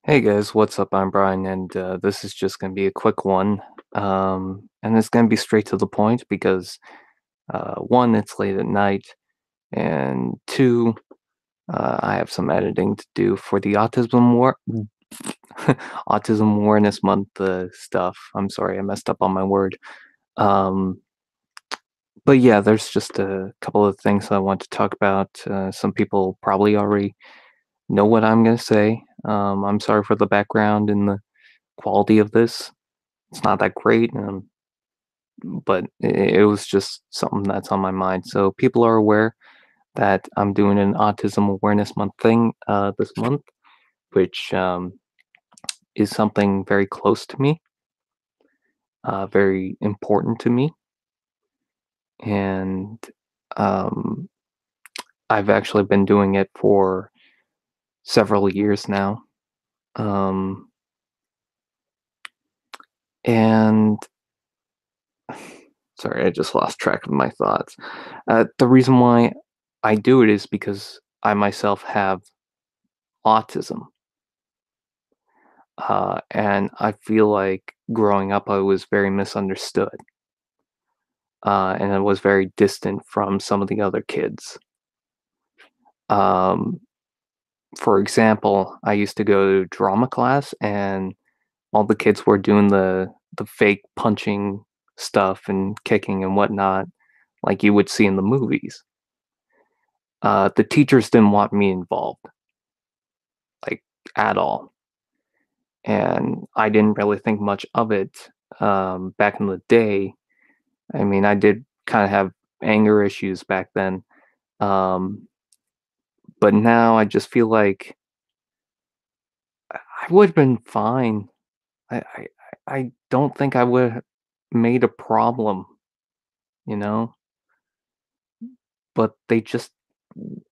Hey guys, what's up? I'm Brian, and this is just going to be a quick one. And it's going to be straight to the point because one, it's late at night, and two, I have some editing to do for the Autism Awareness Month stuff. I'm sorry, I messed up on my word. Um, but yeah, there's just a couple of things I want to talk about. Some people probably already know what I'm going to say. I'm sorry for the background and the quality of this. It's not that great, but it was just something that's on my mind. So people are aware that I'm doing an Autism Awareness Month thing this month, which is something very close to me, very important to me, and um, I've actually been doing it for several years now. Um, and sorry, I just lost track of my thoughts. The reason why I do it is because I myself have autism. And I feel like growing up, I was very misunderstood, and I was very distant from some of the other kids. Um, for example, I used to go to drama class, and all the kids were doing the fake punching stuff and kicking and whatnot, like you would see in the movies. The teachers didn't want me involved, like at all, and I didn't really think much of it back in the day. I mean, I did kind of have anger issues back then, um, but now I just feel like I would have been fine. I don't think I would have made a problem, you know, but they just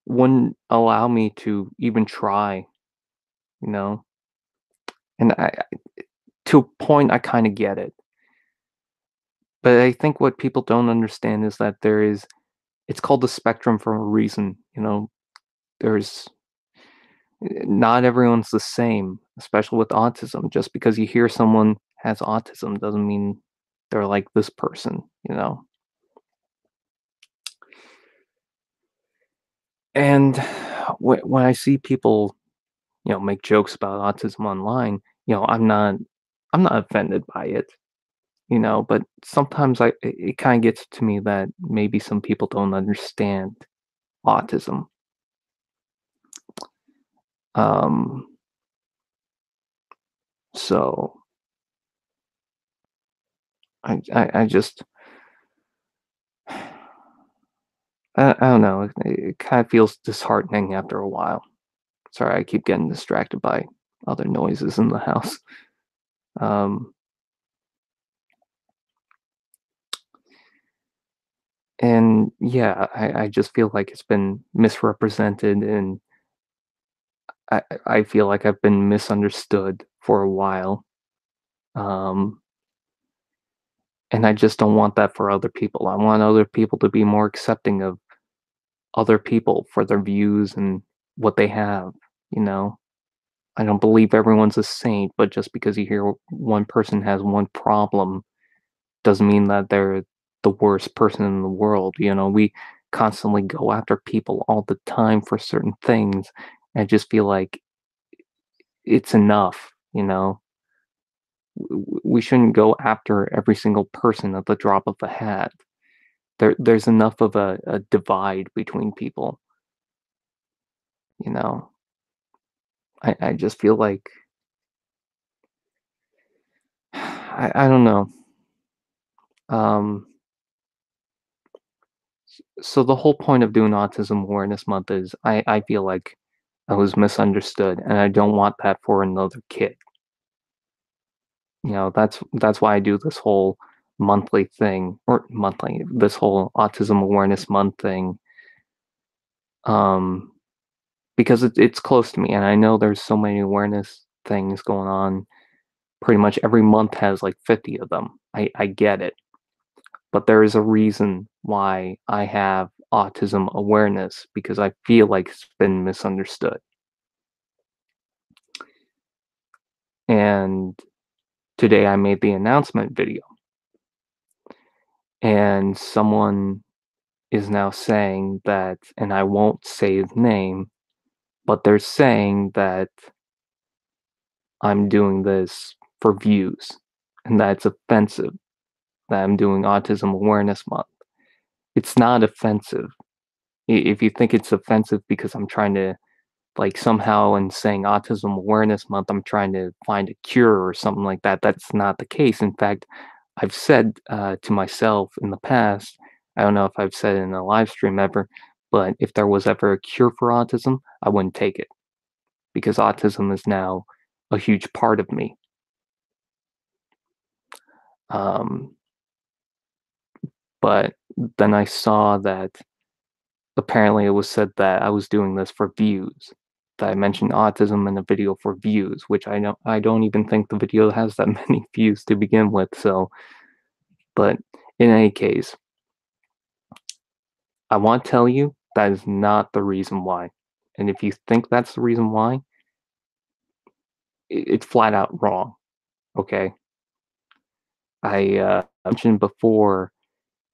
wouldn't allow me to even try, you know, and to a point, I kind of get it, but I think what people don't understand is that it's called the spectrum for a reason, you know. There's Not everyone's the same, especially with autism. Just because you hear someone has autism doesn't mean they're like this person, you know? And when I see people, make jokes about autism online, I'm not offended by it, but sometimes it kind of gets to me that maybe some people don't understand autism. Um, so I just I don't know. It kind of feels disheartening after a while. Sorry, I keep getting distracted by other noises in the house. Um, and yeah, I just feel like it's been misrepresented, and I feel like I've been misunderstood for a while. Um, and I just don't want that for other people. I want other people to be more accepting of other people for their views and what they have, you know? I don't believe everyone's a saint, but just because you hear one person has one problem doesn't mean that they're the worst person in the world. We constantly go after people all the time for certain things. I just feel like it's enough. We shouldn't go after every single person at the drop of a hat. There's enough of a divide between people, you know. I just feel like I don't know. Um, so the whole point of doing Autism Awareness Month is I feel like I was misunderstood, and I don't want that for another kid. That's why I do this whole monthly thing, or monthly, this whole Autism Awareness Month thing, um, because it's close to me, and I know there's so many awareness things going on. Pretty much every month has like 50 of them. I get it, but there is a reason why I have autism awareness because I feel like it's been misunderstood. And today I made the announcement video, and someone is now saying that, and I won't say his name, but they're saying that I'm doing this for views and that it's offensive that I'm doing Autism Awareness Month. It's not offensive. If you think it's offensive because I'm trying to, like, somehow in saying Autism Awareness Month, I'm trying to find a cure or something like that, that's not the case. In fact, I've said to myself in the past, I don't know if I've said it in a live stream ever, but if there was ever a cure for autism, I wouldn't take it because autism is now a huge part of me. Um, but then I saw that apparently it was said that I was doing this for views. That I mentioned autism in a video for views, which I don't even think the video has that many views to begin with. So, but in any case, I want to tell you that is not the reason why. And if you think that's the reason why, it's flat out wrong. Okay. I mentioned before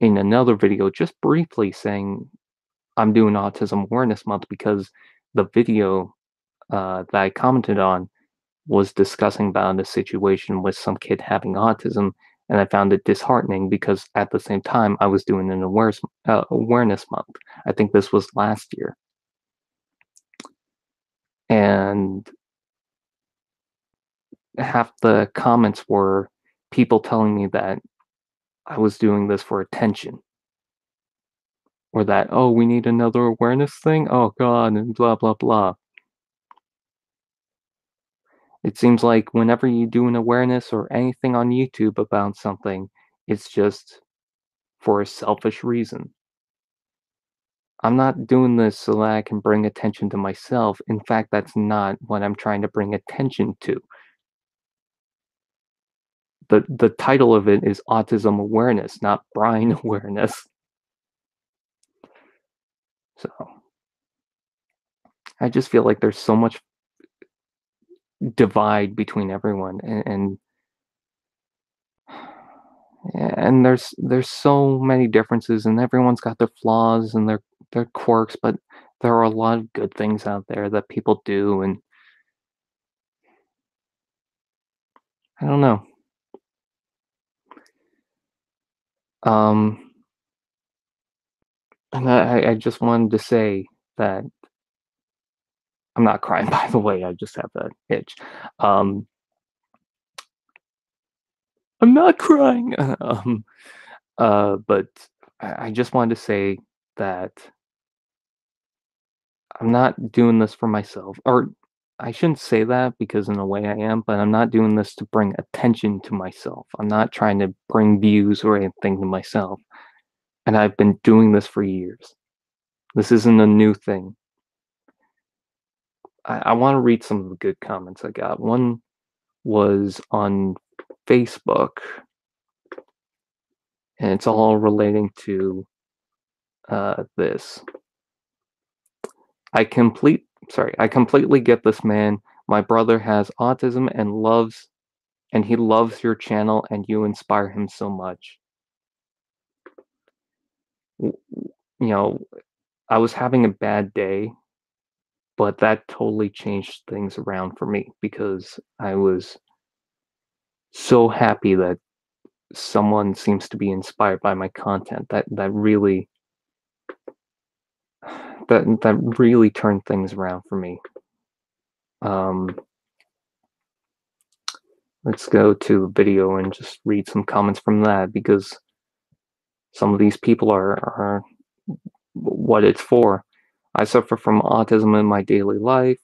in another video, just briefly saying I'm doing Autism Awareness Month because the video that I commented on was discussing about a situation with some kid having autism, and I found it disheartening because at the same time I was doing an awareness month. I think this was last year, and half the comments were people telling me that I was doing this for attention, or that, oh, we need another awareness thing. Oh God, and blah blah blah. It seems like whenever you do an awareness or anything on YouTube about something, it's just for a selfish reason. I'm not doing this so that I can bring attention to myself. In fact, that's not what I'm trying to bring attention to. The title of it is Autism Awareness, not Brain Awareness. So I just feel like there's so much divide between everyone, and there's so many differences, and everyone's got their flaws and their quirks, but there are a lot of good things out there that people do, and I don't know. Um, and I just wanted to say that I'm not crying, by the way. I just have that itch. Um, I'm not crying. But I just wanted to say that I'm not doing this for myself, or I shouldn't say that because in a way I am, but I'm not doing this to bring attention to myself. I'm not trying to bring views or anything to myself. And I've been doing this for years. This isn't a new thing. I want to read some of the good comments I got. One was on Facebook, and it's all relating to this. I completely get this, man. My brother has autism and he loves your channel and you inspire him so much. You know, I was having a bad day, but that totally changed things around for me because I was so happy that someone seems to be inspired by my content. That really that really turned things around for me. Um, let's go to the video and just read some comments from that because some of these people are what it's for. I suffer from autism in my daily life.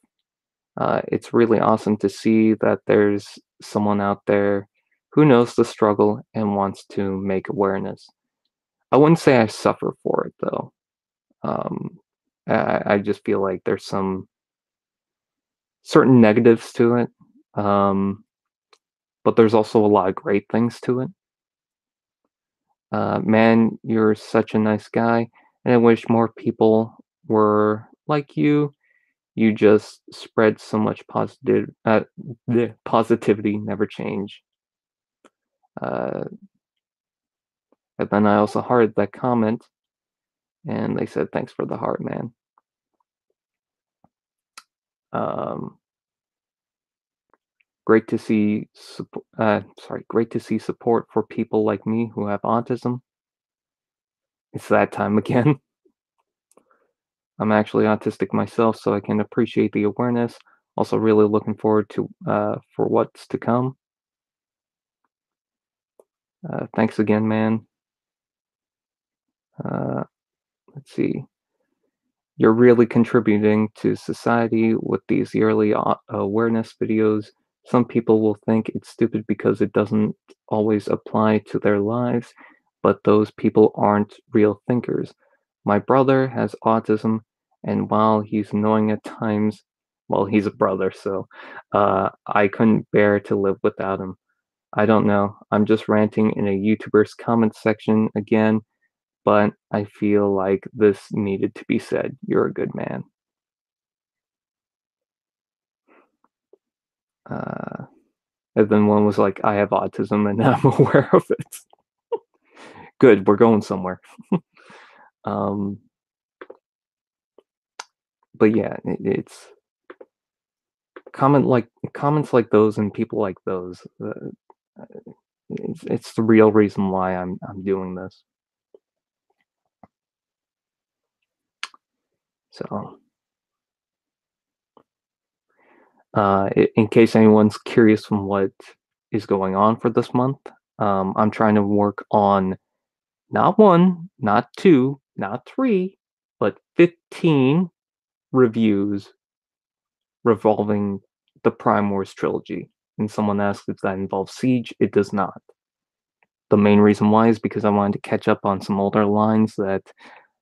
It's really awesome to see that there's someone out there who knows the struggle and wants to make awareness. I wouldn't say I suffer for it though. Um, I just feel like there's some certain negatives to it, but there's also a lot of great things to it. Man, you're such a nice guy, and I wish more people were like you. You just spread so much positivity, never change. Uh, and then I also heard that comment, and they said, "Thanks for the heart, man." Um, great to see support for people like me who have autism. It's that time again. I'm actually autistic myself, so I can appreciate the awareness. Also, really looking forward to for what's to come. Thanks again, man. Uh, let's see. You're really contributing to society with these yearly awareness videos. Some people will think it's stupid because it doesn't always apply to their lives, but those people aren't real thinkers. My brother has autism, and while he's annoying at times, well, he's a brother, so I couldn't bear to live without him. I don't know. I'm just ranting in a YouTuber's comment section again, but I feel like this needed to be said. You're a good man. Uh, and then one was like, I have autism and I'm aware of it. Good, we're going somewhere. Um, but yeah, it's comments like those and people like those. It's the real reason why I'm doing this. So, in case anyone's curious from what is going on for this month, I'm trying to work on not one, not two, not three, but 15 reviews revolving the Prime Wars trilogy. And someone asked if that involves Siege. It does not. The main reason why is because I wanted to catch up on some older lines that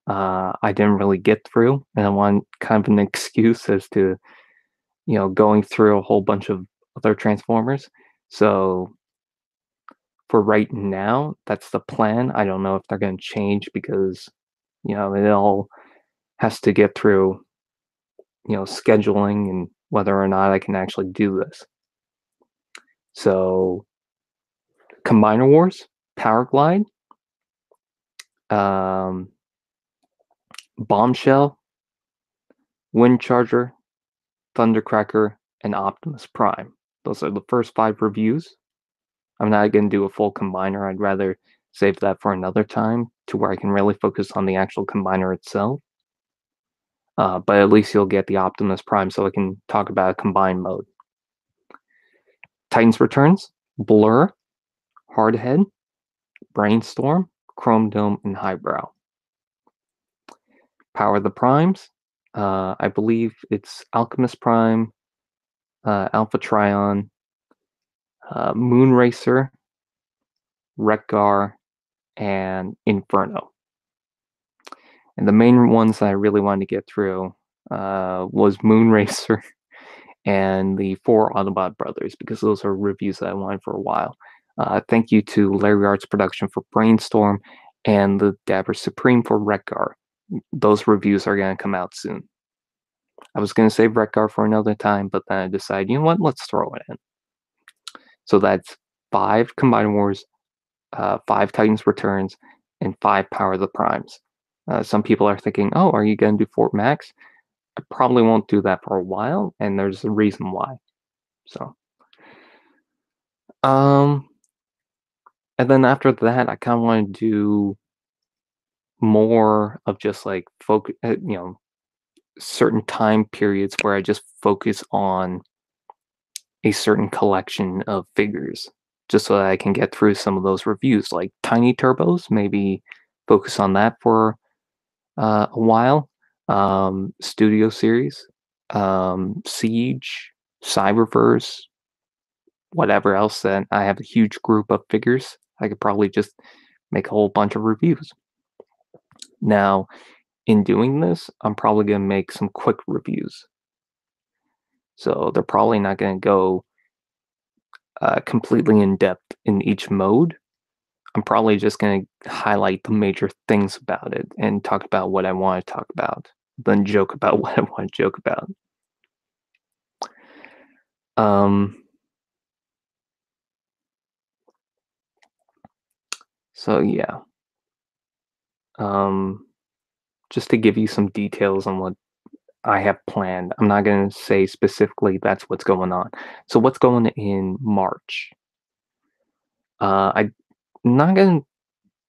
I didn't really get through, and I want kind of an excuse as to going through a whole bunch of other Transformers. So for right now, that's the plan. I don't know if they're going to change because it all has to get through scheduling and whether or not I can actually do this. So Combiner Wars, Power Glide, um, Bombshell, Wind Charger, Thundercracker, and Optimus Prime. Those are the first 5 reviews. I'm not going to do a full combiner. I'd rather save that for another time to where I can really focus on the actual combiner itself. But at least you'll get the Optimus Prime so I can talk about a combined mode. Titans Returns, Blur, Hardhead, Brainstorm, Chrome Dome, and Highbrow. Power the Primes, I believe it's Alchemist Prime, Alpha Trion, Moonracer, Wreck-Gar, and Inferno. And the main ones that I really wanted to get through was Moonracer and the 4 Autobot Brothers, because those are reviews that I wanted for a while. Thank you to Larry Arts Production for Brainstorm and the Dabber Supreme for Wreck-Gar. Those reviews are going to come out soon. I was going to save Wreck-Gar for another time, but then I decided, you know what, let's throw it in. So that's 5 Combiner Wars, 5 Titans Returns, and 5 Power the Primes. Some people are thinking, oh, are you going to do Fort Max? I probably won't do that for a while, and there's a reason why. So, and then after that, I kind of want to do more of just like focus, certain time periods where I just focus on a certain collection of figures, just so that I can get through some of those reviews, like Tiny Turbos. Maybe focus on that for a while. Studio series, Siege, Cyberverse, whatever else. That I have a huge group of figures. I could probably just make a whole bunch of reviews. Now, in doing this, I'm probably going to make some quick reviews. So they're probably not going to go completely in depth in each mode. I'm probably just going to highlight the major things about it and talk about what I want to talk about, then joke about what I want to joke about. Um, so yeah, um, just to give you some details on what I have planned. I'm not gonna say specifically that's what's going on. So what's going in March? I'm not gonna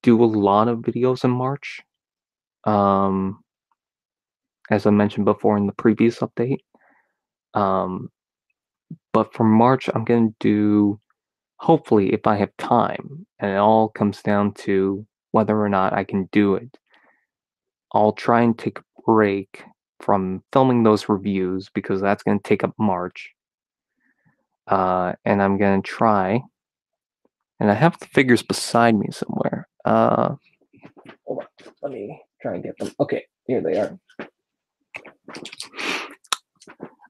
do a lot of videos in March. Um, as I mentioned before in the previous update. Um, but for March, I'm gonna do hopefully if I have time, and it all comes down to whether or not I can do it. I'll try and take a break from filming those reviews because that's gonna take up March. And I'm gonna try, and I have the figures beside me somewhere. Hold on, let me try and get them. Okay, here they are.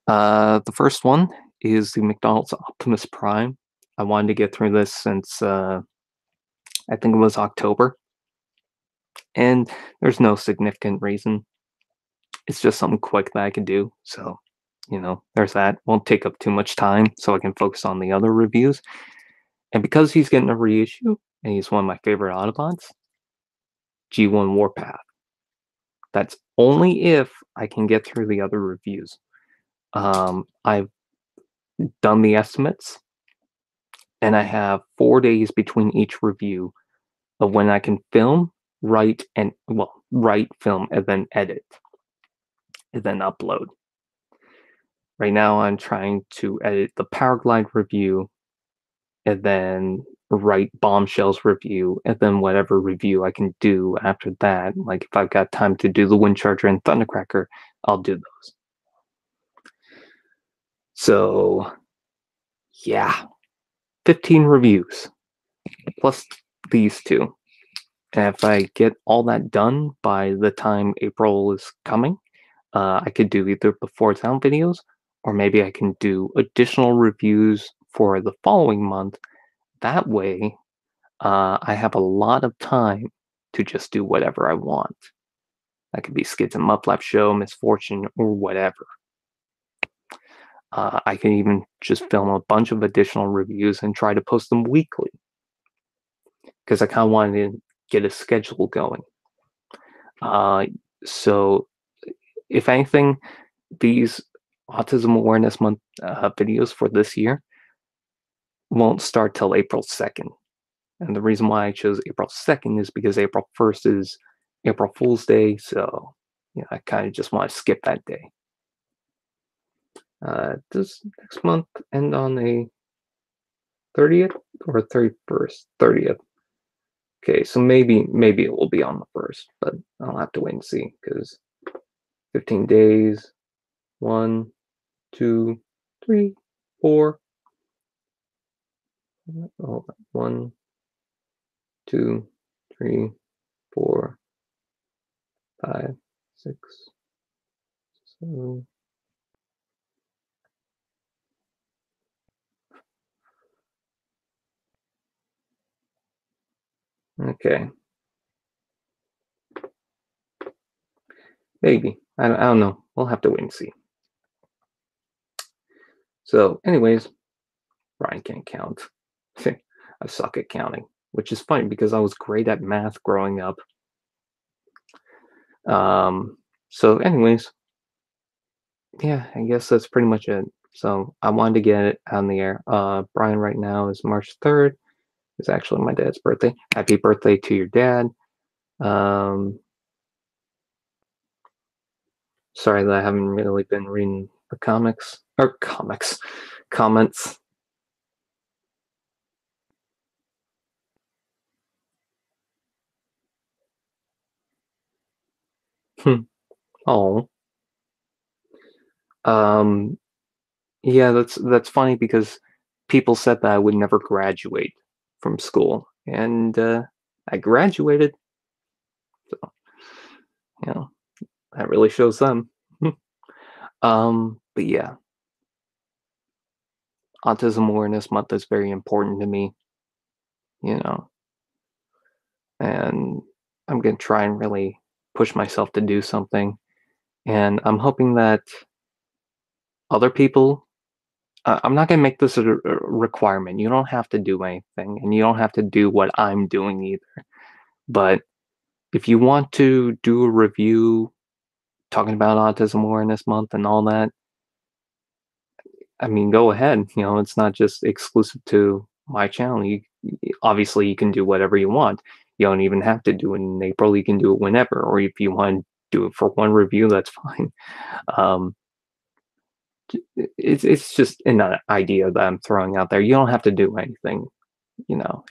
The first one is the McDonald's Optimus Prime. I wanted to get through this since I think it was October, and there's no significant reason. It's just something quick that I can do. So, there's that. Won't take up too much time, so I can focus on the other reviews. And because he's getting a reissue, and he's one of my favorite Autobots, G1 Warpath. That's only if I can get through the other reviews. I've done the estimates, and I have 4 days between each review of when I can film, write, film, and then edit, and then upload. Right now, I'm trying to edit the Powerglide review, and then write Bombshells review, and then whatever review I can do after that. Like if I've got time to do the Windcharger and Thundercracker, I'll do those. So, yeah, 15 reviews plus these two. And if I get all that done by the time April is coming, I could do either the 4 sound videos, or maybe I can do additional reviews for the following month. That way, I have a lot of time to just do whatever I want. That could be Skids and Mufflap Show, Misfortune, or whatever. I can even just film a bunch of additional reviews and try to post them weekly because I kind of wanted to get a schedule going. Uh, so, if anything, these Autism Awareness Month videos for this year won't start till April 2nd. And the reason why I chose April 2nd is because April 1st is April Fool's Day, so I kind of just want to skip that day. Does next month end on a 30th or 31st? 30th. Okay, so maybe it will be on the 1st, but I'll have to wait and see because 15 days. 1, 2, 3, 4. Hold on. 1, 2, 3, 4, 5, 6, 7. Okay, maybe. I don't know. We'll have to wait and see. So, anyways, Brian can't count. I suck at counting, which is funny because I was great at math growing up. So, anyways, yeah, I guess that's pretty much it. So, I wanted to get it on the air. Brian right now is March 3rd. It's actually my dad's birthday. Happy birthday to your dad. Sorry that I haven't really been reading the comments. Oh, um, yeah, that's funny because people said that I would never graduate from school, and I graduated. So, you know, that really shows them. But yeah, Autism Awareness Month is very important to me, you know, and I'm gonna try and really push myself to do something. And I'm hoping that other people I'm not gonna make this a requirement. You don't have to do anything, and you don't have to do what I'm doing either. But if you want to do a review talking about Autism Awareness Month and all that, I mean, go ahead. It's not just exclusive to my channel. Obviously you can do whatever you want. You don't even have to do it in April. You can do it whenever, or if you want to do it for one review, that's fine. Um, it's just an idea that I'm throwing out there. You don't have to do anything,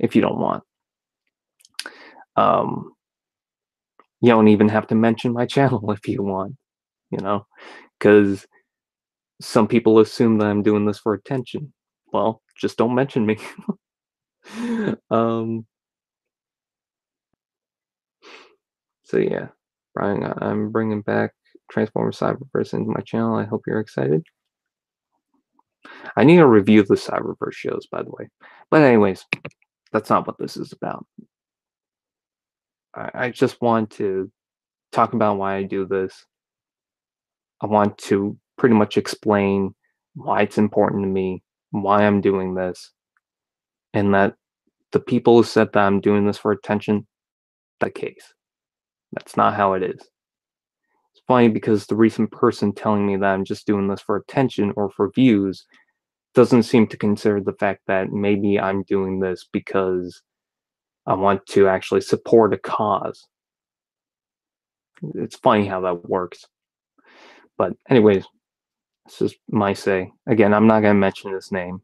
if you don't want. Um, you don't even have to mention my channel if you want, because some people assume that I'm doing this for attention. Well, just don't mention me. um, so yeah, Brian, I'm bringing back Transformer Cyberverse into my channel. I hope you're excited. I need to review the Cyberverse shows, by the way. But anyways, that's not what this is about. I just want to talk about why I do this. I want to pretty much explain why it's important to me, why I'm doing this, and that the people who said that I'm doing this for attention, the case. That's not how it is. It's funny because the recent person telling me that I'm just doing this for attention or for views doesn't seem to consider the fact that maybe I'm doing this because I want to actually support a cause. It's funny how that works. But anyways, this is my say. Again, I'm not going to mention his name.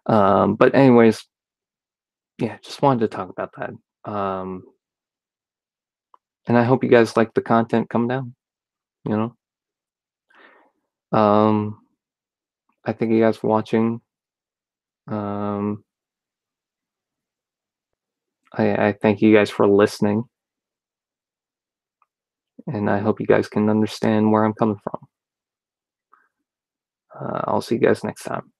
But anyways, yeah, just wanted to talk about that. And I hope you guys like the content come down, you know? Um, I thank you guys for watching. Um, I thank you guys for listening. And I hope you guys can understand where I'm coming from. I'll see you guys next time.